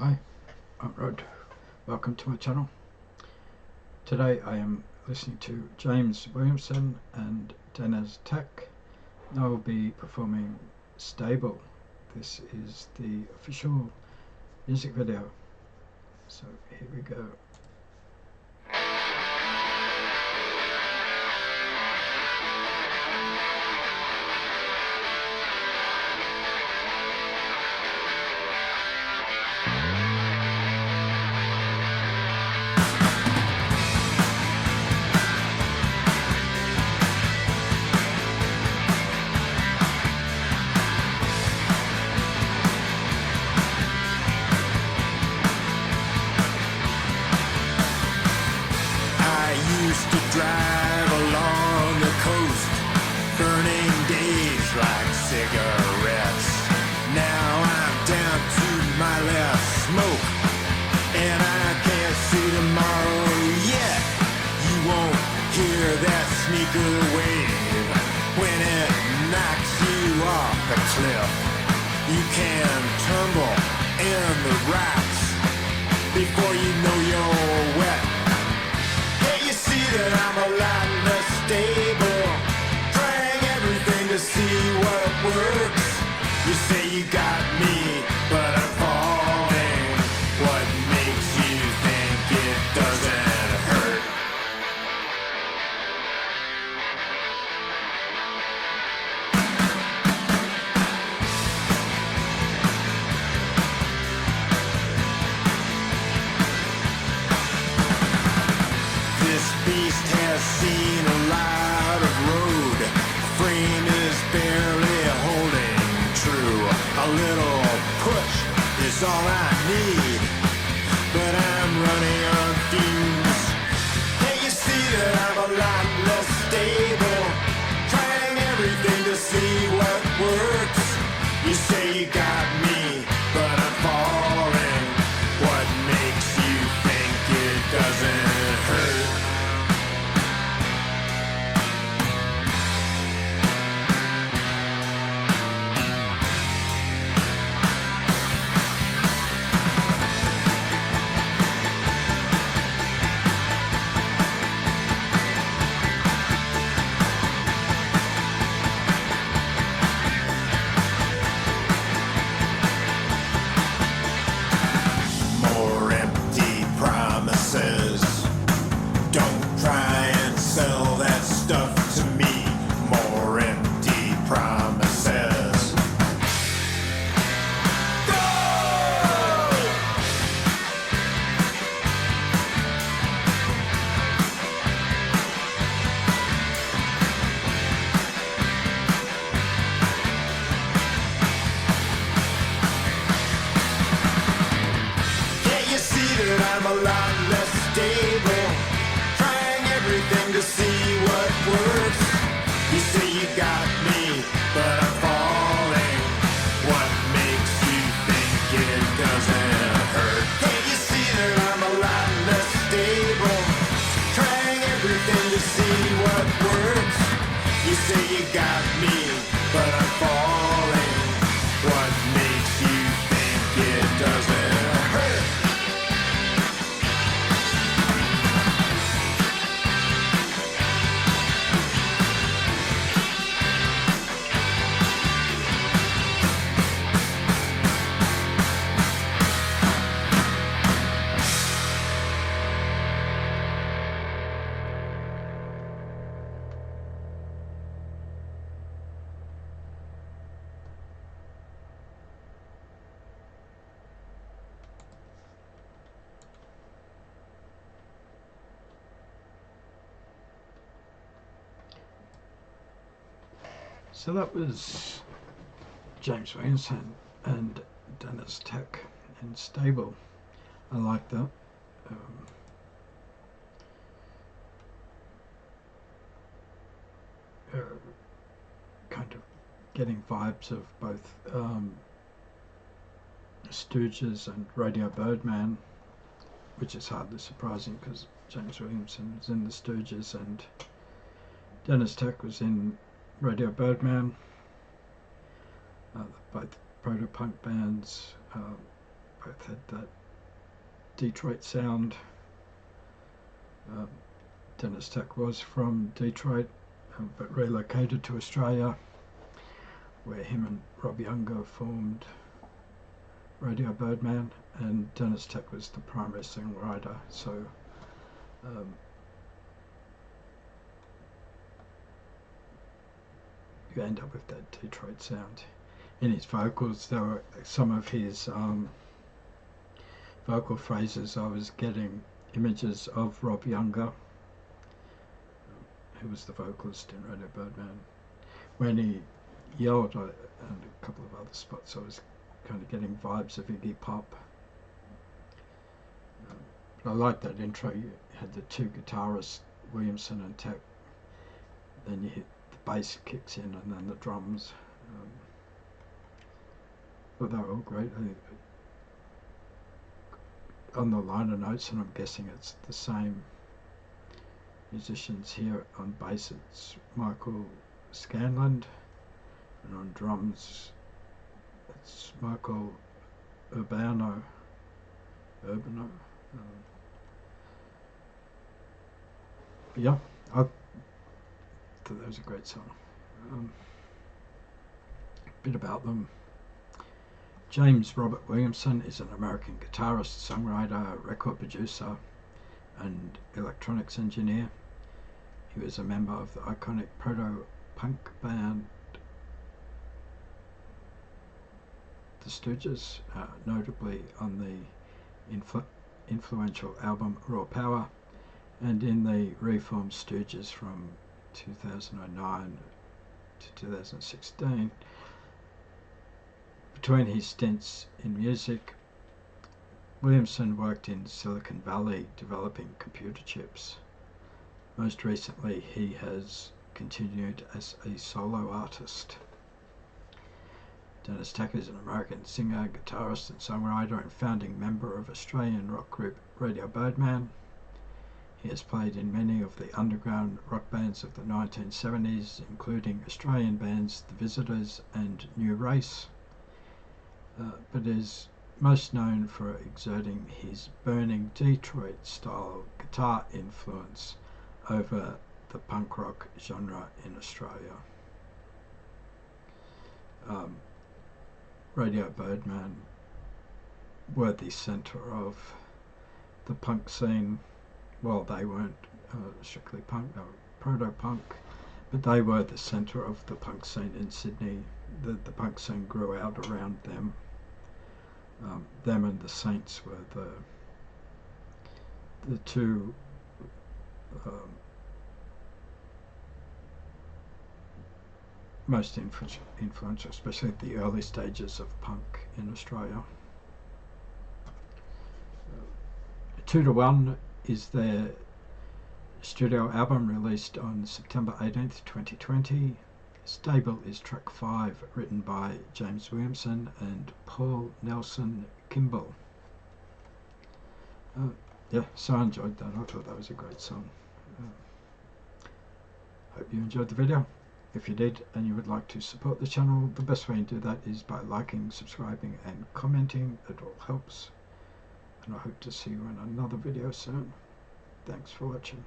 Hi, I'm Rod. Welcome to my channel. Today I am listening to James Williamson and Deniz Tek. I will be performing Stable. This is the official music video. So here we go. Used to drive along the coast, burning days like cigarettes. Now I'm down to my last smoke, and I can't see tomorrow yet. You won't hear that sneaker wave when it knocks you off the cliff. You can tumble in the rocks before you know you're wet. That I'm a lot less stable, trying everything to see what works. You say you got me, but I'm falling. What makes you think it doesn't hurt? Beast has seen a lot of road. Frame is barely holding true. A little push is all I need, but I'm running on fumes. Can you see that I'm a lot less stable, trying everything to see what works? You say you got me, but I'm falling. What makes you think it doesn't hurt? I'm a lot less stable, trying everything to see what works. You say you got me, but I'm falling. What makes you think it doesn't hurt? Can't you see that I'm a lot less stable, trying everything to see what works? You say you got me, but I'm falling. What makes you think it doesn't hurt? So that was James Williamson and Deniz Tek in Stable. I like that. Kind of getting vibes of both Stooges and Radio Birdman, which is hardly surprising because James Williamson was in the Stooges and Deniz Tek was in Radio Birdman, both proto-punk bands. both had that Detroit sound. Deniz Tek was from Detroit, but relocated to Australia, where him and Rob Younger formed Radio Birdman, and Deniz Tek was the primary songwriter, so you end up with that Detroit sound. In his vocals, there were some of his vocal phrases, I was getting images of Rob Younger, who was the vocalist in Radio Birdman. When he yelled, and a couple of other spots, I was kind of getting vibes of Iggy Pop. But I like that intro. You had the two guitarists, Williamson and Tek, then you hit the bass kicks in, and then the drums. But they were all great. On the liner notes, and I'm guessing it's the same musicians here. On bass it's Michael Scanlon, and on drums it's Michael Urbano. Yeah, I thought that was a great song. A bit about them. James Robert Williamson is an American guitarist, songwriter, record producer, and electronics engineer. He was a member of the iconic proto-punk band the Stooges, notably on the influential album Raw Power, and in the reformed Stooges from 2009 to 2016. Between his stints in music, Williamson worked in Silicon Valley developing computer chips. Most recently, he has continued as a solo artist. Deniz Tek is an American singer, guitarist and songwriter and founding member of Australian rock group Radio Birdman. He has played in many of the underground rock bands of the 1970s, including Australian bands The Visitors and New Race, but is most known for exerting his burning Detroit-style guitar influence over the punk rock genre in Australia. Radio Birdman were the centre of the punk scene. Well, they weren't strictly punk, they were proto-punk, but they were the centre of the punk scene in Sydney. The punk scene grew out around them. Them and the Saints were the two most influential, especially the early stages of punk in Australia. 2 to 1 is their studio album released on September 18th, 2020. Stable is track 5, written by James Williamson and Paul Nelson Kimball. Yeah, so I enjoyed that. I thought that was a great song. Hope you enjoyed the video. If you did and you would like to support the channel, the best way to do that is by liking, subscribing and commenting. It all helps. And I hope to see you in another video soon. Thanks for watching.